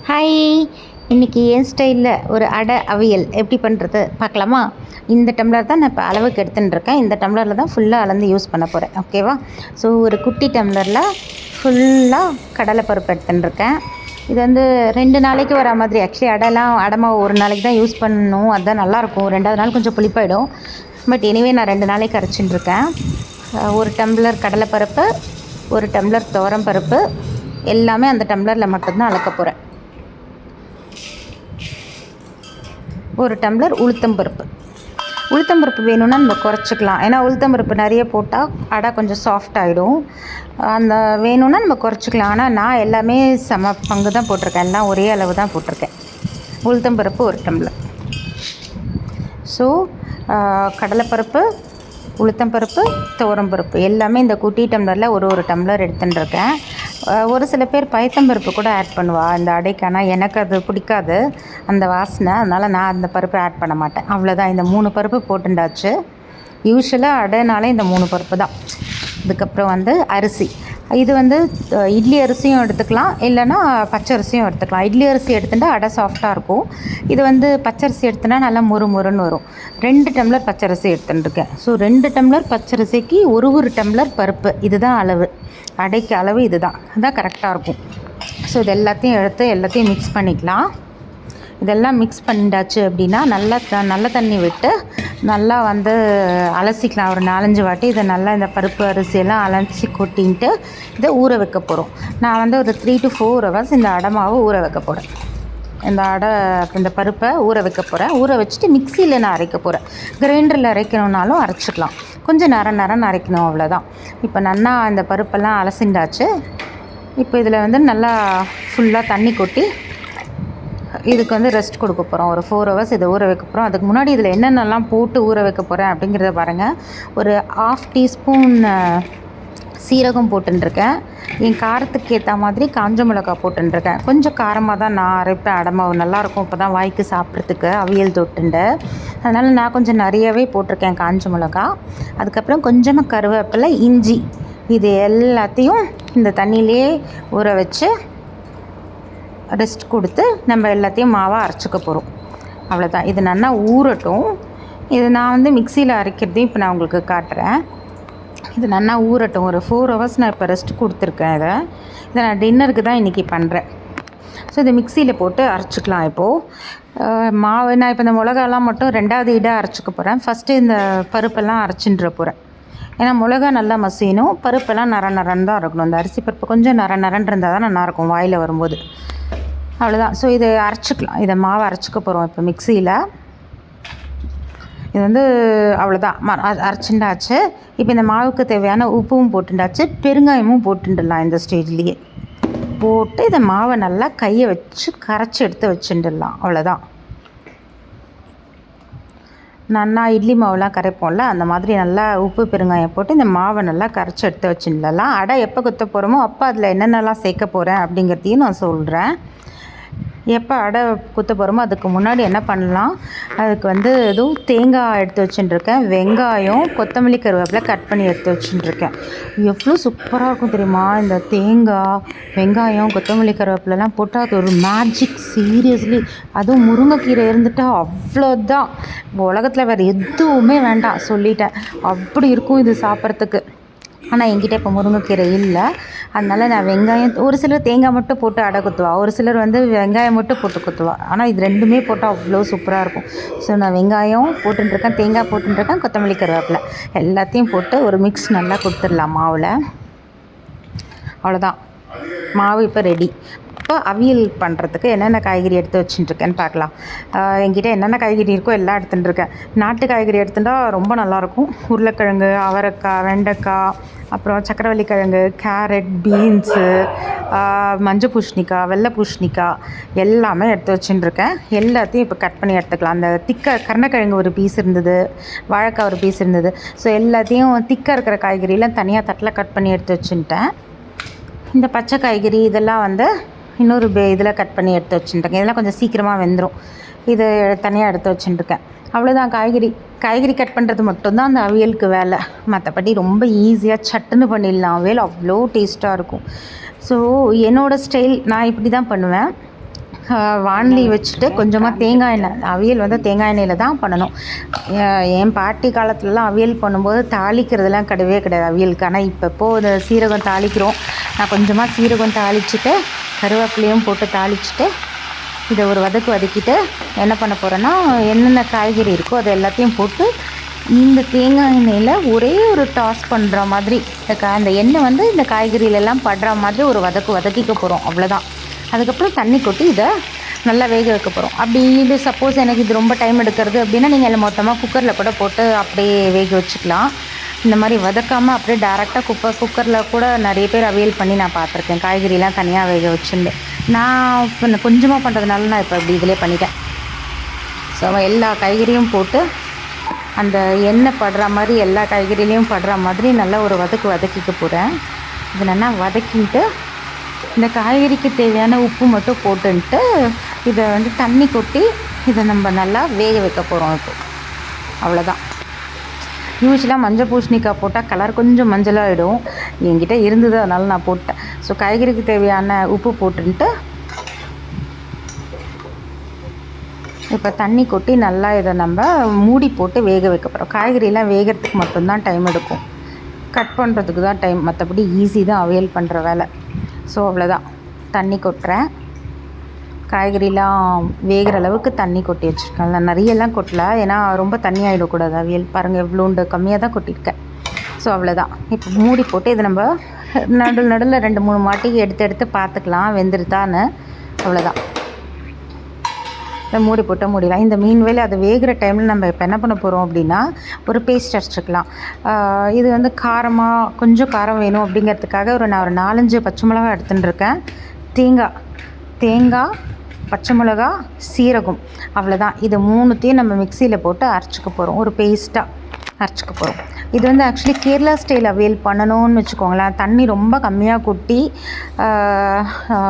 Hi. இன்றைக்கி என் ஸ்டைலில் ஒரு அடை அவியல் எப்படி பண்ணுறது பார்க்கலாமா? இந்த டம்ளர் தான் நான் இப்போ அளவுக்கு எடுத்துட்டுருக்கேன். இந்த டம்ளரில் தான் ஃபுல்லாக அளந்து யூஸ் பண்ண போகிறேன். ஓகேவா? ஸோ ஒரு குட்டி டம்ளரில் ஃபுல்லாக கடலைப்பருப்பு எடுத்துட்டுருக்கேன். இது வந்து 2 நாளைக்கு வர மாதிரி. ஆக்சுவலி அடைமாவு ஒரு நாளைக்கு தான் யூஸ் பண்ணணும். அதுதான் நல்லாயிருக்கும். 2வது நாள் கொஞ்சம் புளிப்பாயிடும். பட் எனிவே நான் 2 நாளைக்கு அரைச்சிட்டுருக்கேன். 1 டம்ளர் கடலைப்பருப்பு, 1 டம்ளர் துவரம் பருப்பு, எல்லாமே அந்த டம்ளரில் மட்டும்தான் அளக்க போகிறேன். 1 டம்ளர் உளுத்தம்பருப்பு வேணும்னா நம்ம குறைச்சிக்கலாம். ஏன்னா உளுத்தம்பருப்பு நிறைய போட்டால் அடை கொஞ்சம் சாஃப்ட் ஆகிடும். அந்த வேணும்னா நம்ம குறைச்சிக்கலாம். ஆனால் நான் எல்லாமே சம பங்கு தான் போட்டிருக்கேன். எல்லாம் ஒரே அளவு தான் போட்டிருக்கேன். உளுத்தம்பருப்பு 1 டம்ளர். ஸோ கடலைப்பருப்பு, உளுத்தம்பருப்பு, துவரம்பருப்பு எல்லாமே இந்த குட்டி டம்ளரில் ஒரு டம்ளர் எடுத்துட்டுருக்கேன். ஒரு சில பேர் பயத்தம்பருப்பு கூட ஆட் பண்ணுவாள் இந்த அடைக்கு. ஆனால் எனக்கு அது பிடிக்காது அந்த வாசனை. அதனால் நான் அந்த பருப்பு ஆட் பண்ண மாட்டேன். அவ்வளோதான், இந்த 3 பருப்பு போட்டுண்டாச்சு. யூஸ்வலாக அடைனாலே இந்த 3 பருப்பு தான். இதுக்கப்புறம் வந்து அரிசி. இது வந்து இட்லி அரிசியும் எடுத்துக்கலாம், இல்லைன்னா பச்சரிசியும் எடுத்துக்கலாம். இட்லி அரிசி எடுத்துட்டா அடை சாஃப்டாக இருக்கும். இது வந்து பச்சரிசி எடுத்துனா நல்லா முறுமுறுன்னு வரும். 2 டம்ளர் பச்சரிசி எடுத்துட்டுருக்கேன். ஸோ 2 டம்ளர் பச்சரிசிக்கு ஒரு டம்ளர் பருப்பு. இதுதான் அளவு. அடைக்கு அளவு இதுதான். அதுதான் கரெக்டாக இருக்கும். ஸோ இது எல்லாத்தையும் மிக்ஸ் பண்ணிக்கலாம். இதெல்லாம் மிக்ஸ் பண்ணிட்டாச்சு அப்படின்னா நல்ல தண்ணி விட்டு நல்லா வந்து அலசிக்கலாம். ஒரு 4-5 வாட்டி இதை நல்லா இந்த பருப்பு அரிசியெல்லாம் அலசி கொட்டின்ட்டு இதை ஊற வைக்க போகிறோம். நான் வந்து ஒரு 3 to 4 hours இந்த அடைமாவை ஊற வைக்க போகிறேன். இந்த பருப்பை ஊற வைக்க போகிறேன். ஊற வச்சுட்டு மிக்சியில் நான் அரைக்க போகிறேன். கிரைண்டரில் அரைக்கணுன்னாலும் அரைச்சிக்கலாம். கொஞ்சம் நரன்னு அரைக்கணும், அவ்வளோதான். இப்போ நல்லா இந்த பருப்பெல்லாம் அலசிண்டாச்சு. இப்போ இதில் வந்து நல்லா ஃபுல்லாக தண்ணி கொட்டி இதுக்கு வந்து ரெஸ்ட் கொடுக்க போகிறோம். ஒரு 4 hours இதை ஊற வைக்க போகிறோம். அதுக்கு முன்னாடி இதில் என்னென்னலாம் போட்டு ஊற வைக்க போகிறேன் அப்படிங்கிறத பாருங்கள். ஒரு 1/2 டீஸ்பூன் சீரகம் போட்டுருக்கேன். என் காரத்துக்கு ஏற்ற மாதிரி காஞ்ச மிளகா போட்டுருக்கேன். கொஞ்சம் காரமாக தான் நான் அரைப்பேன். அடைமாவு நல்லாயிருக்கும். இப்போ தான் வாய்க்கு சாப்பிட்றதுக்கு அவியல் தொட்டுண்டு. அதனால் நான் கொஞ்சம் நிறையவே போட்டிருக்கேன் காஞ்ச மிளகா. அதுக்கப்புறம் கொஞ்சமாக கருவேப்பிலை, இஞ்சி, இது எல்லாத்தையும் இந்த தண்ணியிலே ஊற வச்சு ரெஸ்ட் கொடுத்து நம்ம எல்லாத்தையும் மாவாக அரைச்சிக்க போகிறோம். அவ்வளோதான். இது நல்லா ஊறட்டும். இது நான் வந்து மிக்சியில் அரைக்கிறதையும் இப்போ நான் உங்களுக்கு காட்டுறேன். இது நல்லா ஊறட்டும். ஒரு 4 hours நான் இப்போ ரெஸ்ட் கொடுத்துருக்கேன். இதை நான் டின்னருக்கு தான் இன்றைக்கி பண்ணுறேன். ஸோ இதை மிக்சியில் போட்டு அரைச்சிக்கலாம். இப்போது மாவு நான் இப்போ இந்த மிளகாலாம் மட்டும் 2வது இதாக அரைச்சிக்க போகிறேன். ஃபஸ்ட்டு இந்த பருப்பெல்லாம் அரைச்சின்ற போகிறேன். ஏன்னா மிளகா நல்லா மசியணும், பருப்பெல்லாம் நரன்னு தான் இருக்கணும். இந்த அரிசி பருப்பு கொஞ்சம் நரன்னு இருந்தால் தான் நல்லாயிருக்கும் வாயில் வரும்போது. அவ்வளோதான். ஸோ இதை அரைச்சிக்கலாம். இதை மாவை அரைச்சிக்க போகிறோம் இப்போ மிக்சியில். இது வந்து அவ்வளோதான், அரைச்சிண்டாச்சு. இப்போ இந்த மாவுக்கு தேவையான உப்பும் போட்டுண்டாச்சு, பெருங்காயமும் போட்டுடலாம். இந்த ஸ்டேஜ்லேயே போட்டு இதை மாவை நல்லா கையை வச்சு கரைச்சி எடுத்து வச்சுட்டுடலாம். அவ்வளோதான். நல்லா இட்லி மாவுலாம் கரைப்போம்ல, அந்த மாதிரி நல்லா உப்பு பெருங்காயம் போட்டு இந்த மாவை நல்லா கரைச்சி எடுத்து வச்சுடலாம். அடை எப்போ குத்த போகிறோமோ அப்போ அதில் என்னென்னலாம் சேர்க்க போகிறேன் அப்படிங்கிறதையும் நான் சொல்கிறேன். எப்போ அடை குத்த போகிறோமோ அதுக்கு முன்னாடி என்ன பண்ணலாம், அதுக்கு வந்து எதுவும் தேங்காய் எடுத்து வச்சுட்டுருக்கேன். வெங்காயம், கொத்தமல்லி, கருவேப்பிலை கட் பண்ணி எடுத்து வச்சுட்டுருக்கேன். எவ்வளோ சூப்பராக இருக்கும் தெரியுமா? இந்த தேங்காய், வெங்காயம், கொத்தமல்லி, கருவேப்பிலெலாம் போட்டால் அது ஒரு மேஜிக். சீரியஸ்லி. அதுவும் முருங்கைக்கீரை இருந்துட்டால் அவ்வளோதான். உலகத்தில் வேறு எதுவுமே வேண்டாம், சொல்லிட்டேன். அப்படி இருக்கும் இது சாப்பிட்றதுக்கு. ஆனால் என்கிட்ட இப்போ முருங்கைக்கீரை இல்லை. அதனால் நான் வெங்காயம், ஒரு சிலர் தேங்காய் மட்டும் போட்டு அடை குத்துவா, ஒரு சிலர் வந்து வெங்காயம் மட்டும் போட்டு குத்துவா. ஆனால் இது 2மே போட்டால் அவ்வளோ சூப்பராக இருக்கும். ஸோ நான் வெங்காயம் போட்டுருக்கேன், தேங்காய் போட்டுருக்கேன், கொத்தமல்லி, கருவேப்பிலை எல்லாத்தையும் போட்டு ஒரு மிக்ஸ் நல்லா கொடுத்துடலாம் மாவில். அவ்வளோதான். மாவு இப்போ ரெடி. இப்போ அவியல் பண்ணுறதுக்கு என்னென்ன காய்கறி எடுத்து வச்சுட்டுருக்கேன்னு பார்க்கலாம். என்கிட்ட என்னென்ன காய்கறி இருக்கோ எல்லாம் எடுத்துட்டுருக்கேன். நாட்டு காய்கறி எடுத்துட்டா ரொம்ப நல்லாயிருக்கும். உருளைக்கிழங்கு, அவரைக்காய், வெண்டைக்காய், அப்புறம் சக்கரவள்ளி கிழங்கு, கேரட், பீன்ஸு, மஞ்சள் பூசணிக்காய், வெள்ளை பூசணிக்காய் எல்லாமே எடுத்து வச்சுட்டுருக்கேன். எல்லாத்தையும் இப்போ கட் பண்ணி எடுத்துக்கலாம். அந்த கருணக்கிழங்கு ஒரு பீஸ் இருந்தது, வாழைக்காய் ஒரு பீஸ் இருந்தது. ஸோ எல்லாத்தையும் திக்காக இருக்கிற காய்கறியெலாம் தனியாக தட்டில் கட் பண்ணி எடுத்து வச்சுட்டேன். இந்த பச்சை காய்கறி இதெல்லாம் வந்து இன்னொரு இதில் கட் பண்ணி எடுத்து வச்சுட்டுருக்கேன். இதெல்லாம் கொஞ்சம் சீக்கிரமாக வெந்துடும். இது தனியாக எடுத்து வச்சுட்டுருக்கேன். அவ்வளோதான். காய்கறி கட் பண்ணுறது மட்டும்தான் அந்த அவியலுக்கு வேலை. மற்றபடி ரொம்ப ஈஸியாக சட்டுன்னு பண்ணிடலாம். அவியல் அவ்வளோ டேஸ்ட்டாக இருக்கும். ஸோ என்னோடய ஸ்டைல் நான் இப்படி தான் பண்ணுவேன். வாணலி வச்சுட்டு கொஞ்சமாக தேங்காய் எண்ணெய், அவியல் வந்து தேங்காய் எண்ணெயில் தான் பண்ணணும். என் பாட்டி காலத்துலலாம் அவியல் பண்ணும்போது தாளிக்கிறதுலாம் கிடையவே கிடையாது அவியலுக்கு. ஆனால் இப்போ இந்த சீரகம் தாளிக்கிறோம். நான் கொஞ்சமாக சீரகம் தாளிச்சுட்டு கருவேப்பிலையும் போட்டு தாளிச்சுட்டு இதை ஒரு வதக்கிட்டு என்ன பண்ண போகிறேன்னா, என்னென்ன காய்கறி இருக்கோ அது எல்லாத்தையும் போட்டு இந்த தேங்காய் எண்ணெயில் ஒரே ஒரு டாஸ் பண்ணுற மாதிரி அந்த எண்ணெய் வந்து இந்த காய்கறியிலெல்லாம் படுற மாதிரி ஒரு வதக்கிக்க போகிறோம், அவ்வளோதான். அதுக்கப்புறம் தண்ணி கொட்டி இதை நல்லா வேக வைக்க போகிறோம். அப்படி இது சப்போஸ் எனக்கு இது ரொம்ப டைம் எடுக்கிறது அப்படின்னா நீங்கள் எல்லாம் மொத்தமாக குக்கரில் கூட போட்டு அப்படியே வேக வச்சுக்கலாம். இந்த மாதிரி வதக்காமல் அப்படியே டேரெக்டாக குக்கரில் கூட நிறைய பேர் அவியல் பண்ணி நான் பார்த்துருக்கேன், காய்கறிலாம் தனியாக வேக வச்சுருந்து. நான் இப்போ கொஞ்சமாக பண்ணுறதுனால நான் இப்போ இப்படி இதிலே பண்ணிட்டேன். ஸோ எல்லா காய்கறியும் போட்டு அந்த எண்ணெய் படுற மாதிரி எல்லா காய்கறிலையும் படுற மாதிரி நல்லா ஒரு வதக்கிக்க போகிறேன். இது நல்லா வதக்கிட்டு இந்த காய்கறிக்கு தேவையான உப்பு மட்டும் போட்டுன்ட்டு இதை வந்து தண்ணி கொட்டி இதை நம்ம நல்லா வேக வைக்க போகிறோம். இப்போ அவ்வளோதான். யூஸ்வலாக மஞ்சள் பூசணிக்காய் போட்டால் கலர் கொஞ்சம் மஞ்சளாகிடும். என்கிட்ட இருந்தது, அதனால நான் போட்டேன். ஸோ காய்கறிக்கு தேவையான உப்பு போட்டுன்ட்டு இப்போ தண்ணி கொட்டி நல்லா இதை நம்ம மூடி போட்டு வேக வைக்க போகிறோம். காய்கறியெல்லாம் வேகிறதுக்கு மட்டும்தான் டைம் எடுக்கும், கட் பண்ணுறதுக்கு தான் டைம். மற்றபடி ஈஸி தான் அவியல் பண்ணுற வேலை. ஸோ அவ்வளோதான். தண்ணி கொட்டுறேன். காய்கறிலாம் வேகிற அளவுக்கு தண்ணி கொட்டி வச்சுருக்கேன். நான் நிறையெல்லாம் கொட்டல, ஏன்னா ரொம்ப தண்ணி ஆகிடக்கூடாது அவியல். பாருங்கள் எவ்வளோண்டு கம்மியாக தான் கொட்டியிருக்கேன். ஸோ அவ்வளோதான். இப்போ மூடி போட்டு இதை நம்ம நடுவில் 2-3 வாட்டி எடுத்து பார்த்துக்கலாம் வெந்துருதான்னு. அவ்வளோதான். மூடி போட்டு மூடிடலாம். இந்த மீன் வேலை அது வேகிற டைமில் நம்ம இப்போ என்ன பண்ண போகிறோம் அப்படின்னா, ஒரு பேஸ்ட் அரைச்சிக்கலாம். இது வந்து கொஞ்சம் காரம் வேணும் அப்படிங்கிறதுக்காக நான் ஒரு 4-5 பச்சை மிளகா எடுத்துட்டுருக்கேன். தேங்காய், பச்சை மிளகா, சீரகம், அவ்வளோதான். இது 3த்தையும் நம்ம மிக்சியில் போட்டு அரைச்சிக்க போகிறோம், ஒரு பேஸ்ட்டாக அரைச்சிக்க போகிறோம். இது வந்து ஆக்சுவலி கேரளா ஸ்டைல் அவியல் பண்ணணும்னு வச்சுக்கோங்களேன். தண்ணி ரொம்ப கம்மியாக கொட்டி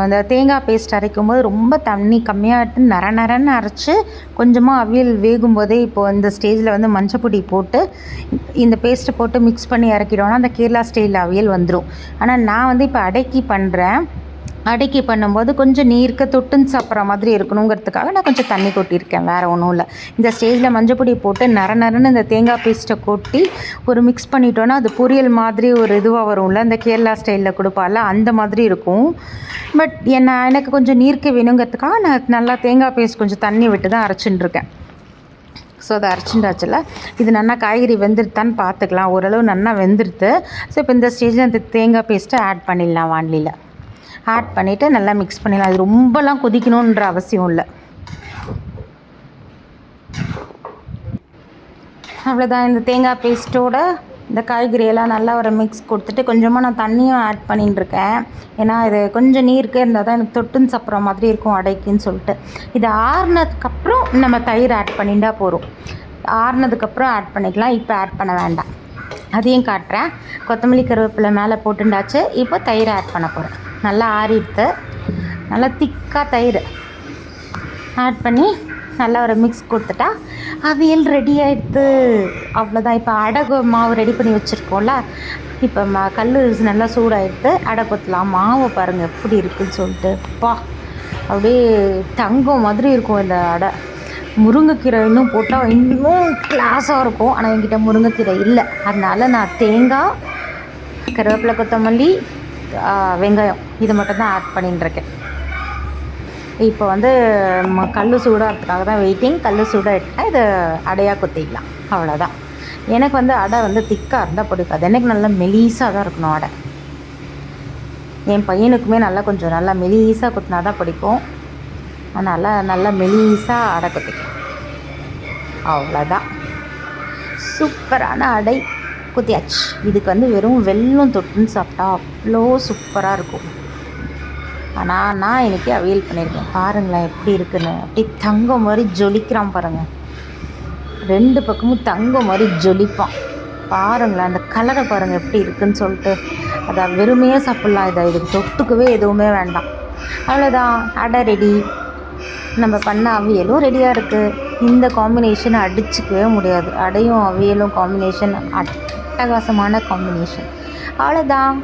இந்த தேங்காய் பேஸ்ட் அரைக்கும்போது ரொம்ப தண்ணி கம்மியாக நரன்னு அரைச்சி கொஞ்சமாக அவியல் வேகும்போதே இப்போது இந்த ஸ்டேஜில் வந்து மஞ்சப்பொடி போட்டு இந்த பேஸ்ட்டை போட்டு மிக்ஸ் பண்ணி இறக்கிட்டோன்னா அந்த கேரளா ஸ்டைல் அவியல் வந்துடும். ஆனால் நான் வந்து இப்போ அடக்கி பண்ணும்போது கொஞ்சம் நீர்க்க தொட்டுன்னு சாப்பிட்ற மாதிரி இருக்கணுங்கிறதுக்காக நான் கொஞ்சம் தண்ணி கொட்டியிருக்கேன், வேறு ஒன்றும் இல்லை. இந்த ஸ்டேஜில் மஞ்சப்பொடி போட்டு நரன்னு இந்த தேங்காய் பேஸ்ட்டை கொட்டி ஒரு மிக்ஸ் பண்ணிட்டோன்னா அது பொரியல் மாதிரி ஒரு இதுவாக வரும்ல, இந்த கேரளா ஸ்டைலில் கொடுப்பால அந்த மாதிரி இருக்கும். பட் எனக்கு கொஞ்சம் நீர்க்க வேணுங்கிறதுக்காக நான் நல்லா தேங்காய் பேஸ்ட் கொஞ்சம் தண்ணி விட்டு தான் அரைச்சிட்டுருக்கேன். ஸோ அதை அரைச்சிண்டாச்சில் இது நல்லா காய்கறி வெந்துருத்தான்னு பார்த்துக்கலாம். ஓரளவு நல்லா வெந்துருது. ஸோ இப்போ இந்த ஸ்டேஜில் அந்த தேங்காய் பேஸ்ட்டை ஆட் பண்ணிடலாம். வாணலியில் ஆட் பண்ணிவிட்டு நல்லா மிக்ஸ் பண்ணிடலாம். அது ரொம்பலாம் கொதிக்கணுன்ற அவசியம் இல்லை. அவ்வளோதான். இந்த தேங்காய் பேஸ்ட்டோட இந்த காய்கறியெல்லாம் நல்லா ஒரு மிக்ஸ் கொடுத்துட்டு கொஞ்சமாக நான் தண்ணியும் ஆட் பண்ணிட்டுருக்கேன். ஏன்னா இது கொஞ்சம் நீருக்கு இருந்தால் தான் எனக்கு தொட்டுன்னு சாப்பிட்ற மாதிரி இருக்கும் அடைக்குன்னு சொல்லிட்டு. இது ஆறுனதுக்கப்புறம் நம்ம தயிர் ஆட் பண்ணிட்டா போகிறோம். ஆறுனதுக்கப்புறம் ஆட் பண்ணிக்கலாம், இப்போ ஆட் பண்ண வேண்டாம். அதையும் காட்டுறேன். கொத்தமல்லி கருவேப்பிலை மேலே போட்டுண்டாச்சு. இப்போ தயிர் ஆட் பண்ண போகிறேன். நல்லா ஆறிடுத்து. நல்லா திக்காக தயிர் ஆட் பண்ணி நல்லா ஒரு மிக்ஸ் கொடுத்துட்டா அவியல் ரெடி ஆகிடுது. அவ்வளோதான். இப்போ அடை மாவு ரெடி பண்ணி வச்சுருக்கோம்ல, இப்போ கல் நல்லா சூடாகிடுது. அடை கொத்தலாம். மாவை பாருங்கள் எப்படி இருக்குதுன்னு சொல்லிட்டு. அப்படியே தங்கம் மாதிரி இருக்கும் இந்த அடை. முருங்கைக்கீரை இன்னும் போட்டால் இன்னும் கிளாஸாக இருக்கும். ஆனால் என்கிட்ட முருங்கைக்கீரை இல்லை, அதனால் நான் தேங்காய், கருவேப்பிலை, கொத்தமல்லி, வெங்காயம் இது மட்டும் தான் ஆட் பண்ணிட்டுருக்கேன். இப்போ வந்து கல் சூடாகிறதுக்காக தான் வெயிட்டிங். கல் சூடாகிட்டா இதை அடையாக கொத்திக்கலாம். அவ்வளோதான். எனக்கு வந்து அடை வந்து திக்காக இருந்தால் பிடிக்காது. எனக்கு நல்லா மெலீஸாக தான் இருக்கணும் அடை. என் பையனுக்குமே கொஞ்சம் நல்லா மெலீஸாக கொத்தினா தான் பிடிக்கும். அதனால் நல்லா மெலீஸாக அடை கொத்திக்கலாம். அவ்வளோதான். சூப்பரான அடை குத்தியாச்சு. இதுக்கு வந்து வெறும் வெல்லம் தொட்டுன்னு சாப்பிட்டா அவ்வளோ சூப்பராக இருக்கும். ஆனால் நான் இன்றைக்கி அவியல் பண்ணியிருக்கேன். பாருங்களேன் எப்படி இருக்குன்னு. அப்படி தங்கம் மாதிரி ஜொலிக்கிறான் பாருங்கள். 2 பக்கமும் தங்கம் மாதிரி ஜொலிப்பான். பாருங்களேன் அந்த கலரை பாருங்கள் எப்படி இருக்குதுன்னு சொல்லிட்டு. அதை வெறுமையாக சாப்பிட்லாம். இதுக்கு தொட்டுக்கவே எதுவுமே வேண்டாம். அவ்வளோதான். அடை ரெடி. நம்ம பண்ண அவியலும் ரெடியாக இருக்குது. இந்த காம்பினேஷனை அடிச்சிக்கவே முடியாது. அடையும் அவியலும் காம்பினேஷன் அட்டகாசமான காம்பினேஷன். அவ்வளோதான்.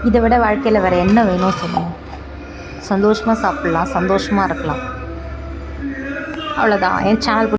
இதை விட வாழ்க்கையில் வேறு என்ன வேணும் சொல்லுங்கள். சந்தோஷமாக சாப்பிட்லாம், சந்தோஷமாக இருக்கலாம். அவ்வளோதான். என் சேனல்